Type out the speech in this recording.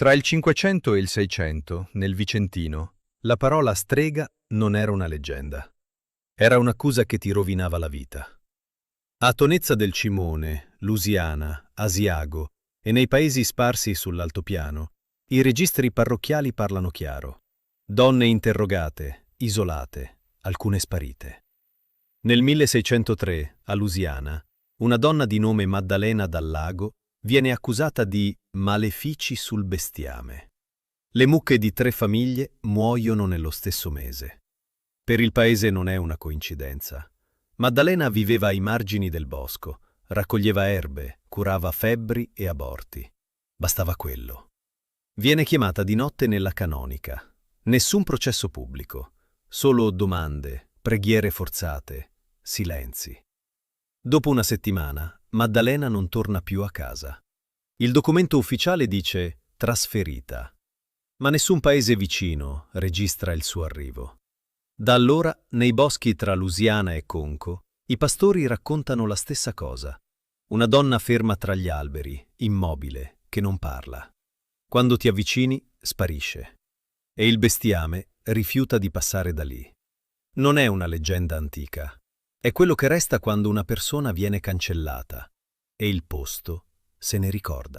Tra il 500 e il 600, nel Vicentino, la parola strega non era una leggenda. Era un'accusa che ti rovinava la vita. A Tonezza del Cimone, Lusiana, Asiago e nei paesi sparsi sull'altopiano, i registri parrocchiali parlano chiaro. Donne interrogate, isolate, alcune sparite. Nel 1603, a Lusiana, una donna di nome Maddalena dal Lago viene accusata di malefici sul bestiame. Le mucche di 3 famiglie muoiono nello stesso mese. Per il paese non è una coincidenza. Maddalena viveva ai margini del bosco, raccoglieva erbe, curava febbri e aborti. Bastava quello. Viene chiamata di notte nella canonica. Nessun processo pubblico, solo domande, preghiere forzate, silenzi. Dopo una settimana, Maddalena non torna più a casa. Il documento ufficiale dice trasferita, ma nessun paese vicino registra il suo arrivo. Da allora, nei boschi tra Lusiana e Conco, i pastori raccontano la stessa cosa. Una donna ferma tra gli alberi, immobile, che non parla. Quando ti avvicini, sparisce. E il bestiame rifiuta di passare da lì. Non è una leggenda antica. È quello che resta quando una persona viene cancellata e il posto se ne ricorda.